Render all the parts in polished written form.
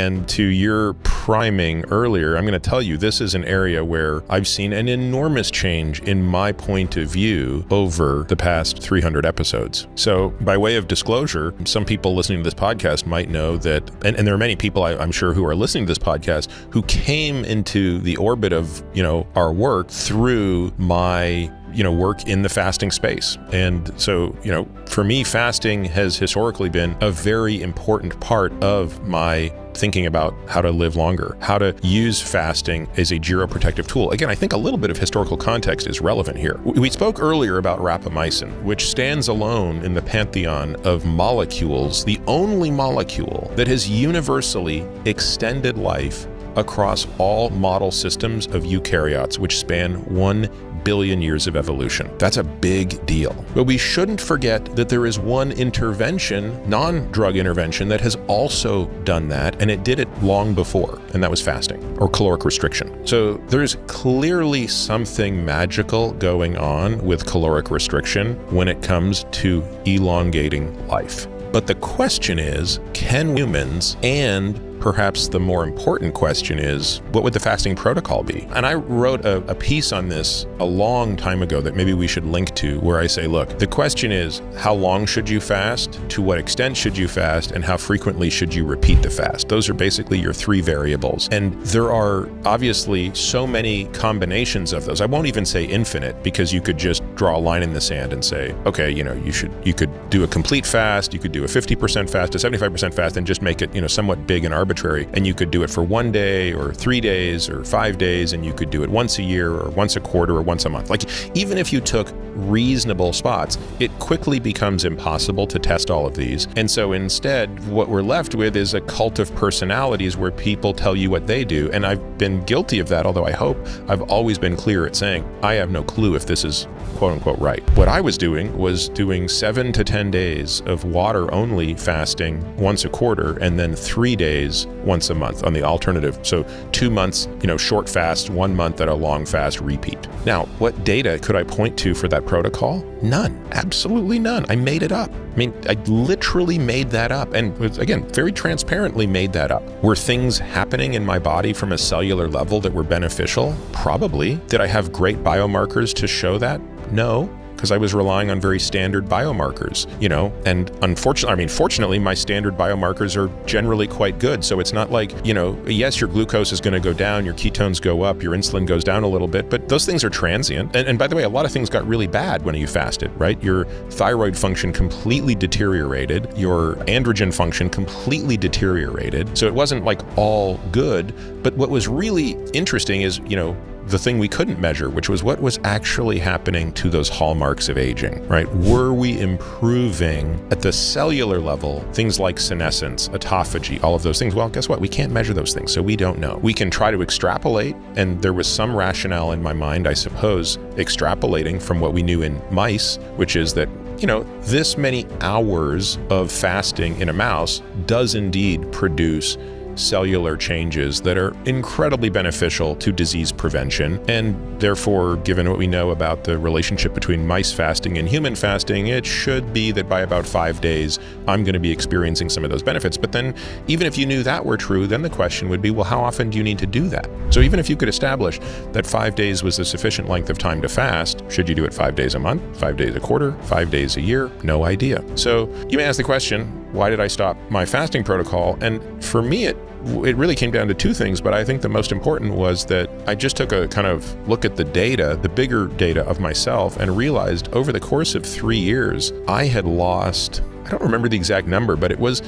And to your priming earlier, I'm going to tell you, this is an area where I've seen an enormous change in my point of view over the past 300 episodes. So by way of disclosure, some people listening to this podcast might know that, and there are many people I'm sure who are listening to this podcast who came into the orbit of, our work through my work in the fasting space. And so, for me, fasting has historically been a very important part of my thinking about how to live longer, how to use fasting as a geroprotective tool. Again, I think a little bit of historical context is relevant here. We spoke earlier about rapamycin, which stands alone in the pantheon of molecules, the only molecule that has universally extended life across all model systems of eukaryotes, which span 1 billion years of evolution. That's a big deal. But we shouldn't forget that there is one intervention, non-drug intervention, that has also done that, and it did it long before, and that was fasting or caloric restriction. So there's clearly something magical going on with caloric restriction when it comes to elongating life. But the question is, can humans, and perhaps the more important question is, what would the fasting protocol be? And I wrote a piece on this a long time ago that maybe we should link to, where I say, look, the question is, how long should you fast? To what extent should you fast? And how frequently should you repeat the fast? Those are basically your three variables. And there are obviously so many combinations of those. I won't even say infinite, because you could just draw a line in the sand and say, okay, you could do a complete fast, you could do a 50% fast, a 75% fast, and just make it, somewhat big and arbitrary. And you could do it for 1 day or 3 days or 5 days, and you could do it once a year or once a quarter or once a month. Like, even if you took reasonable spots, it quickly becomes impossible to test all of these. And so instead, what we're left with is a cult of personalities where people tell you what they do. And I've been guilty of that, although I hope I've always been clear at saying, I have no clue if this is quote unquote right. What I was doing 7 to 10 days of water only fasting once a quarter, and then 3 days once a month on the alternative. So 2 months, short fast, 1 month at a long fast repeat. Now, what data could I point to for that protocol? None, absolutely none. I made it up. I literally made that up, and again, very transparently made that up. Were things happening in my body from a cellular level that were beneficial? Probably. Did I have great biomarkers to show that? No, because I was relying on very standard biomarkers, and fortunately, my standard biomarkers are generally quite good. So it's not like, yes, your glucose is going to go down, your ketones go up, your insulin goes down a little bit, but those things are transient. And by the way, a lot of things got really bad when you fasted, right? Your thyroid function completely deteriorated, your androgen function completely deteriorated. So it wasn't like all good, but what was really interesting is, the thing we couldn't measure, which was what was actually happening to those hallmarks of aging, right? Were we improving at the cellular level, things like senescence, autophagy, all of those things? Well, guess what? We can't measure those things, so we don't know. We can try to extrapolate, and there was some rationale in my mind, I suppose, extrapolating from what we knew in mice, which is that this many hours of fasting in a mouse does indeed produce cellular changes that are incredibly beneficial to disease prevention. And therefore, given what we know about the relationship between mice fasting and human fasting, it should be that by about 5 days, I'm going to be experiencing some of those benefits. But then, even if you knew that were true, then the question would be, well, how often do you need to do that? So even if you could establish that 5 days was a sufficient length of time to fast, should you do it 5 days a month, 5 days a quarter, 5 days a year? No idea. So you may ask the question, why did I stop my fasting protocol? And for me, it really came down to two things, but I think the most important was that I just took a kind of look at the data, the bigger data of myself, and realized over the course of 3 years, I had lost, I don't remember the exact number, but it was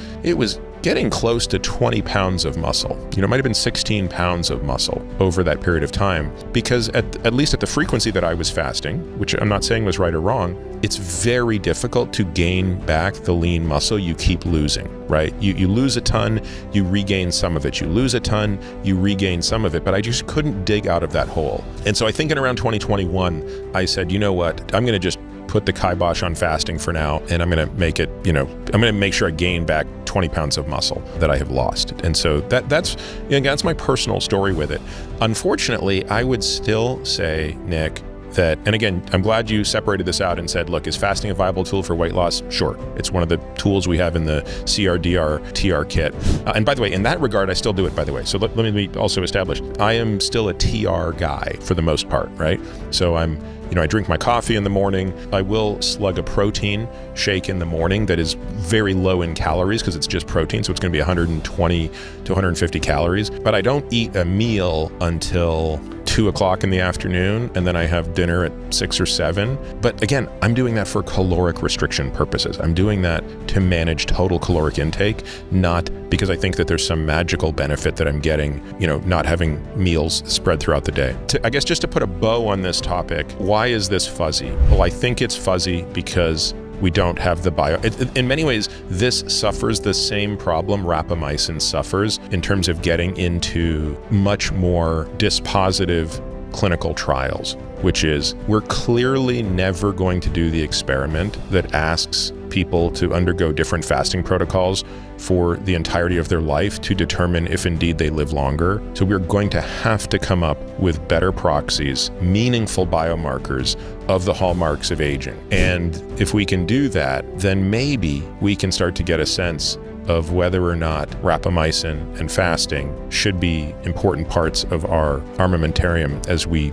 getting close to 20 pounds of muscle. It might have been 16 pounds of muscle over that period of time, because at least at the frequency that I was fasting, which I'm not saying was right or wrong, it's very difficult to gain back the lean muscle you keep losing, right? You lose a ton, you regain some of it. You lose a ton, you regain some of it, but I just couldn't dig out of that hole. And so I think in around 2021, I said, you know what, I'm going to just put the kibosh on fasting for now, and I'm going to make it, I'm going to make sure I gain back 20 pounds of muscle that I have lost. And so that's my personal story with it. Unfortunately, I would still say, Nick, that, and again, I'm glad you separated this out and said, look, is fasting a viable tool for weight loss? Sure. It's one of the tools we have in the CRDR TR kit. And by the way, in that regard, I still do it, by the way. So let me also establish, I am still a TR guy for the most part, right? So I drink my coffee in the morning. I will slug a protein shake in the morning that is very low in calories because it's just protein. So it's going to be 120 to 150 calories. But I don't eat a meal until 2 o'clock in the afternoon, and then I have dinner at 6 or 7. But again, I'm doing that for caloric restriction purposes. I'm doing that to manage total caloric intake, not because I think that there's some magical benefit that I'm getting, not having meals spread throughout the day. I guess just to put a bow on this topic, why is this fuzzy? Well, I think it's fuzzy because we don't have the in many ways, this suffers the same problem rapamycin suffers in terms of getting into much more dispositive clinical trials, which is we're clearly never going to do the experiment that asks people to undergo different fasting protocols for the entirety of their life to determine if indeed they live longer. So we're going to have to come up with better proxies, meaningful biomarkers of the hallmarks of aging. And if we can do that, then maybe we can start to get a sense of whether or not rapamycin and fasting should be important parts of our armamentarium as we,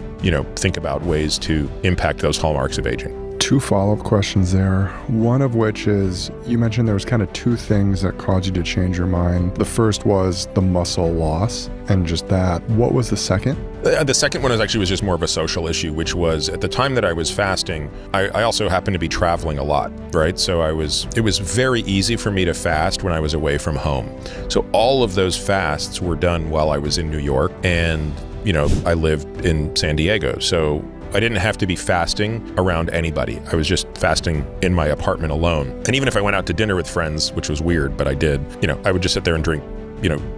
think about ways to impact those hallmarks of aging. 2 follow-up questions there. One of which is, you mentioned there was kind of 2 things that caused you to change your mind. The first was the muscle loss and just that. What was the second? The second one was just more of a social issue, which was at the time that I was fasting, I also happened to be traveling a lot, right? So it was very easy for me to fast when I was away from home. So all of those fasts were done while I was in New York, and I lived in San Diego. So I didn't have to be fasting around anybody. I was just fasting in my apartment alone. And even if I went out to dinner with friends, which was weird, but I did, I would just sit there and drink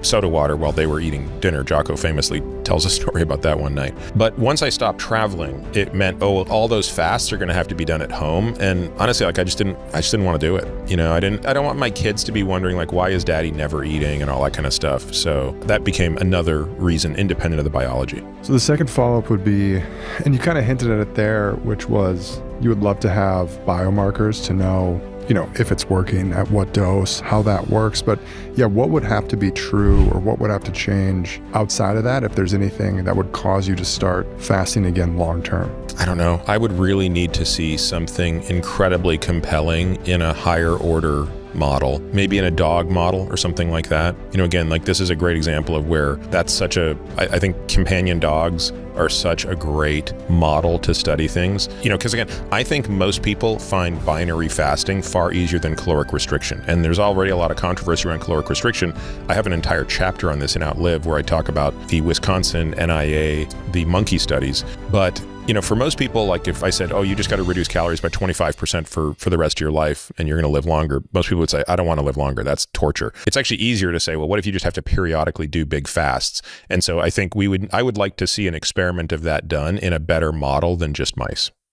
soda water while they were eating dinner. Jocko famously tells a story about that one night. But once I stopped traveling, it meant, all those fasts are going to have to be done at home. And honestly, I just didn't want to do it. I don't want my kids to be wondering why is daddy never eating and all that kind of stuff. So that became another reason independent of the biology. So the second follow-up would be, and you kind of hinted at it there, which was you would love to have biomarkers to know if it's working, at what dose, how that works. But yeah, what would have to be true or what would have to change outside of that if there's anything that would cause you to start fasting again long term? I don't know. I would really need to see something incredibly compelling in a higher order model, maybe in a dog model or something like that. Again, this is a great example of where that's I think companion dogs are such a great model to study things. Because again, I think most people find binary fasting far easier than caloric restriction. And there's already a lot of controversy around caloric restriction. I have an entire chapter on this in Outlive where I talk about the Wisconsin NIA, the monkey studies. But for most people, if I said, you just got to reduce calories by 25% for the rest of your life and you're going to live longer, most people would say, I don't want to live longer. That's torture. It's actually easier to say, well, what if you just have to periodically do big fasts? And so I think I would like to see an experiment of that done in a better model than just mice.